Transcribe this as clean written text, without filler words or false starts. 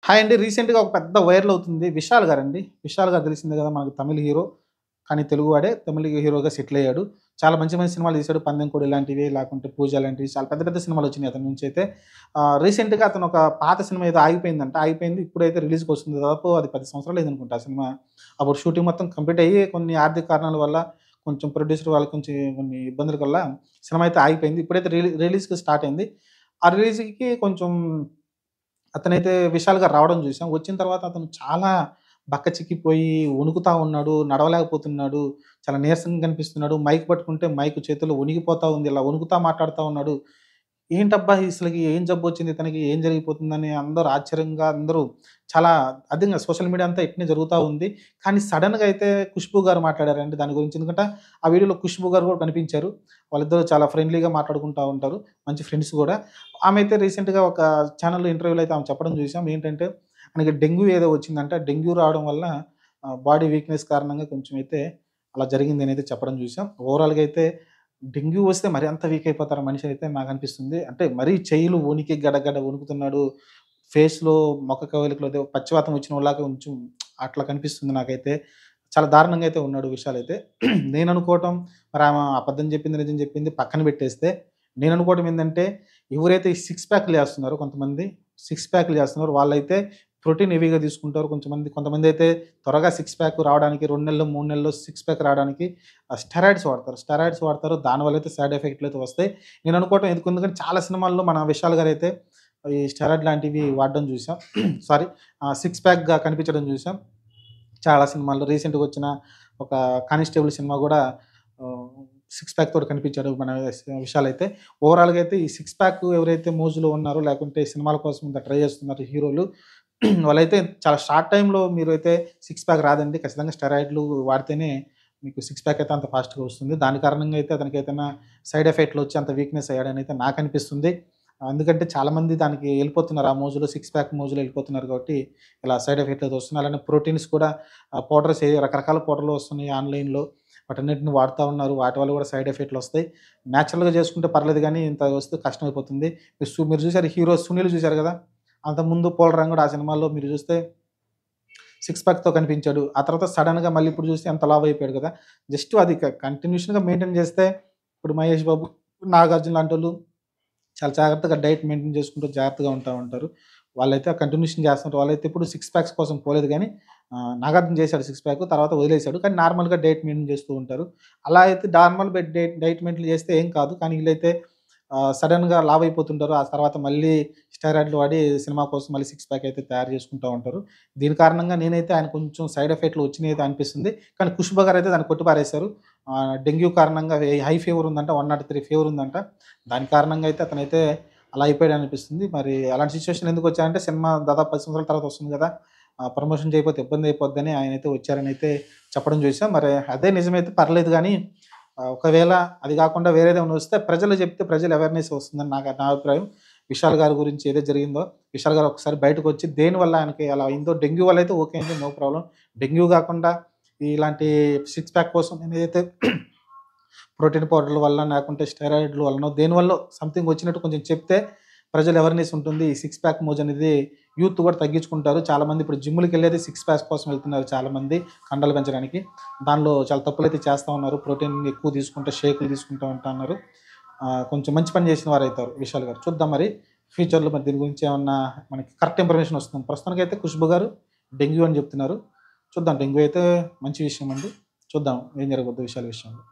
Hi అండి. రీసెంట్‌గా ఒక పెద్ద వైరల్ అవుతుంది. విశాల్ గారండి. విశాల్ గారు తెలిసిందే కదా! మనకు తమిళ్ హీరో. కానీ తెలుగువాడే. తమిళ్ హీరోగా సెటిల్ అయ్యాడు. చాలా మంచి మంచి సినిమాలు తీశాడు. 'పందెంకోడి' ఇలాంటివి, లేకుంటే 'పూజ' లాంటివి చాలా పెద్ద పెద్ద సినిమాలు వచ్చినాయి అతని నుంచి అయితే. రీసెంట్‌గా అతను ఒక పాత సినిమా ఏదో ఆగిపోయిందంట. ఆగిపోయింది. ఇప్పుడైతే రిలీజ్‌కి వస్తుంది. దాదాపు అది 10 సంవత్సరాలు అయిందనుకుంటా ఆ సినిమా. అప్పుడు షూటింగ్ మొత్తం కంప్లీట్ అయ్యి కొన్ని ఆర్థిక కారణాల వల్ల కొంచెం ప్రొడ్యూసర్ వాళ్ళు కొంచెం కొన్ని ఇబ్బందుల వల్ల సినిమా అయితే ఆగిపోయింది. ఇప్పుడైతే రిలీజ్‌కి స్టార్ట్ అయింది. ఆ రిలీజ్‌కి కొంచెం అతనైతే విశాల్‌గా రావడం జూసాం. వచ్చిన తర్వాత అతను చాలా బక్కచిక్కిపోయి వణుకుతా ఉన్నాడు. నడవలేకపోతున్నాడు. చాలా నీరసంగా కనిపిస్తున్నాడు. మైక్ పట్టుకుంటే మైక్ చేతుల్లో వణికిపోతా ఉంది. ఇలా వణుకుతా మాట్లాడుతా ఉన్నాడు. ఏంటబ్బా! అసలకి ఏం జబ్బొచ్చింది ఇతనికి? ఏం జరిగిపోతుందని అందరూ ఆశ్చర్యంగా అందరూ చాలా అధికంగా సోషల్ మీడియా అంతా ఇట్నే జరుగుతా ఉంది. కానీ సడెన్‌గా అయితే 'ఖుష్బూ' గారు మాట్లాడారండి దాని గురించి. ఎందుకంటే ఆ వీడియోలో 'ఖుష్బూ' గారు కూడా కనిపించారు. వాళ్ళిద్దరూ చాలా ఫ్రెండ్లీగా మాట్లాడుకుంటా ఉంటారు. మంచి ఫ్రెండ్స్ గూడా. ఆమె అయితే రీసెంట్‌గా ఒక ఛానెల్‌లో ఇంటర్వ్యూలో అయితే ఆమె చెప్పడం చూసాం. ఏంటంటే ఆయనకి డెంగ్యూ ఏదో వచ్చిందంట. డెంగ్యూ రావడం వల్ల బాడీ వీక్‌నెస్ కారణంగా కొంచెం అయితే అలా జరిగిందని అయితే చెప్పడం చూసాం. ఓవరాల్‌గా అయితే డెంగ్యూ వస్తే మరి అంత వీక్ అయిపోతారా మనిషి అయితే నాకనిపిస్తుంది. అంటే మరీ చెయ్యిలు వణికి గడగడ వణుకుతున్నాడు. ఫేస్‌లో మొఖ కవళికలు అదే పక్షవాతం వచ్చినోడిలాగా కొంచెం అట్లా కనిపిస్తుంది నాకైతే. చాలా దారుణంగా అయితే ఉన్నాడు విషాల్ అయితే. నేననుకోవటం మరి ఆమె అబద్ధం చెప్పింది, నిజం చెప్పింది పక్కన పెట్టేస్తే, నేననుకోవటం ఏందంటే ఎవరైతే ఈ సిక్స్ ప్యాక్‌లు చేస్తున్నారో కొంతమంది, సిక్స్ ప్యాక్‌లు చేస్తున్నారో వాళ్ళైతే ప్రోటీన్ హెవీగా తీసుకుంటారు. కొంతమందైతే త్వరగా సిక్స్ ప్యాక్ రావడానికి 2 నెలల్లో, 3 నెలల్లో సిక్స్ ప్యాక్ రావడానికి స్టెరాయిడ్స్ వాడతారు. స్టెరాయిడ్స్ వాడతారు. దానివల్ల అయితే సైడ్ ఎఫెక్ట్‌లు అయితే వస్తాయి. నేను అనుకోవటం ఎందుకంటే చాలా సినిమాల్లో మన విశాల్ గారైతే ఈ స్టెరాయిడ్ లాంటివి వాడడం చూసాం. సారీ సిక్స్ ప్యాక్‌గా కనిపించడం చూసాం. చాలా సినిమాల్లో రీసెంట్‌గా వచ్చిన ఒక 'కానిస్టేబుల్' సినిమా గూడా ఆహ్, సిక్స్ ప్యాక్ తోటి కనిపించాడు మన విశాల్ అయితే. ఓవరాల్‌గా అయితే ఈ సిక్స్ ప్యాక్ ఎవరైతే మోజులో ఉన్నారో లేకుంటే సినిమాల కోసం ఇంకా ట్రై చేస్తున్నారు హీరోలు వాళ్ళైతే చాలా షార్ట్ టైమ్‌లో మీరైతే సిక్స్ ప్యాక్ రాదండి. ఖచ్చితంగా స్టెరాయిడ్‌లు వాడితేనే మీకు సిక్స్ ప్యాక్ అయితే అంత ఫాస్ట్‌గా వస్తుంది. దాని కారణంగా అయితే అతనికేదైనా సైడ్ ఎఫెక్ట్‌లు వచ్చి అంత వీక్‌నెస్ అయ్యాడని అయితే నాకనిపిస్తుంది. ఎందుకంటే చాలామంది దానికి ఎళ్ళిపోతున్నారు. ఆ మోజులో సిక్స్ ప్యాక్ మోజులో ఎళ్ళిపోతున్నారు కాబట్టి ఇలా సైడ్ ఎఫెక్ట్‌లు అయితే వస్తున్నాయి. అలానే ప్రోటీన్స్ కూడా పౌడర్స్ రకరకాల పౌడర్‌లు వస్తున్నాయి ఆన్‌లైన్‌లో. వాటన్నిటిని వాడుతా ఉన్నారు. వాటి వల్ల కూడా సైడ్ ఎఫెక్ట్‌లు వస్తాయి. నేచురల్‌గా చేసుకుంటే పర్లేదు గానీ ఇంత వస్తే కష్టమైపోతుంది. మీరు చూసారు హీరో 'సునీల్' చూసారు గదా! అంతకుముందు 'పోలరంగడు' ఆ సినిమాల్లో మీరు చూస్తే సిక్స్ ప్యాక్‌తో కనిపించాడు. ఆ తర్వాత సడెన్‌గా మళ్ళీ ఇప్పుడు చూస్తే ఎంత లావు అయిపోయాడు కదా! జస్ట్ అది కంటిన్యూషన్‌గా మెయింటైన్ చేస్తే ఇప్పుడు 'మహేష్ బాబు', 'నాగార్జున' లాంటోళ్ళు చాలా జాగ్రత్తగా డైట్ మెయింటైన్ చేసుకుంటూ జాగ్రత్తగా ఉంటా ఉంటారు. వాళ్ళైతే కంటిన్యూషన్ చేస్తుంటారు. వాళ్ళైతే ఎప్పుడు సిక్స్ ప్యాక్స్ కోసం పోలేదు గానీ 'నాగార్జున' చేశాడు సిక్స్ ప్యాక్. తర్వాత వదిలేసాడు. కానీ నార్మల్‌గా డైట్ మెయింటైన్ చేస్తూ ఉంటారు. అలా అయితే నార్మల్ డైట్ మెయింటైన్ చేస్తే ఏం కాదు. కానీ ఈళ్ళైతే సడెన్‌గా లావయిపోతుంటారు. ఆ తర్వాత మళ్ళీ స్టెరాయిడ్‌లు వాడి సినిమా కోసం మళ్ళీ సిక్స్ ప్యాక్ అయితే తయారు చేసుకుంటా ఉంటారు. దీని కారణంగా నేనైతే ఆయన కొంచెం సైడ్ ఎఫెక్ట్‌లు వచ్చినాయితే అనిపిస్తుంది. కానీ 'ఖుష్బూ' గారైతే దాన్ని కొట్టిపారేశారు. డెంగ్యూ కారణంగా హై ఫీవర్ ఉందంట. 103 ఫీవర్ ఉందంట. దాని కారణంగా అయితే అతనైతే అలా అయిపోయాడనిపిస్తుంది. మరి అలాంటి సిట్యుయేషన్‌లో ఎందుకొచ్చారంటే సినిమా దాదాపు 10 సంవత్సరాల తర్వాత వస్తుంది గదా! ప్రమోషన్ చేయకపోతే ఇబ్బంది అయిపోద్దని ఆయనైతే వచ్చారనైతే చెప్పడం చూసాం. మరి అదే నిజమైతే పర్లేదు గానీ ఒకవేళ అది గాకుండా వేరేదేమన్నా వస్తే ప్రజలు చెప్తే ప్రజలు అవేర్‌నెస్ వస్తుందని నా అభిప్రాయం. విశాల్ గారి గురించి ఏదైతే జరిగిందో, విశాల్ గారు ఒకసారి బయటకొచ్చి దేనివల్ల ఆయనకి అలా అయిందో డెంగ్యూ వల్ల అయితే ఓకే అండి. No problem. డెంగ్యూ గాకుండా ఇలాంటి సిక్స్ ప్యాక్ కోసం నేనైతే ప్రోటీన్ పౌడర్‌ల వల్ల లేకుంటే స్టెరాయిడ్‌ల వల్లనో దేనివల్లో సంథింగ్ వచ్చినట్టు కొంచెం చెప్తే ప్రజలు అవేర్‌నెస్ ఉంటుంది. ఈ సిక్స్ ప్యాక్ మోజు అనేది యూత్ కూడా తగ్గించుకుంటారు. చాలామంది ఇప్పుడు జిమ్‌లకెళ్ళేది సిక్స్ ప్యాక్స్ కోసం వెళ్తున్నారు చాలామంది కండలు పెంచడానికి. దానిలో చాలా తప్పులైతే చేస్తా ఉన్నారు. ప్రోటీన్ ఎక్కువ తీసుకుంటే షేకులు తీసుకుంటా ఉంటా అన్నారు. కొంచెం మంచి పని చేసిన వారైతారు విశాల్ గారు. చూద్దాం మరి ఫ్యూచర్‌లో మరి దీని గురించి ఏమన్నా మనకి కరెక్ట్ ఇన్ఫర్మేషన్ వస్తుంది. ప్రస్తుతానికైతే 'ఖుష్బూ' గారు డెంగ్యూ అని చెప్తున్నారు. చూద్దాం డెంగ్యూ అయితే మంచి విషయం అండి. చూద్దాం ఏం జరగబోద్దో విషయాల విషయంలో.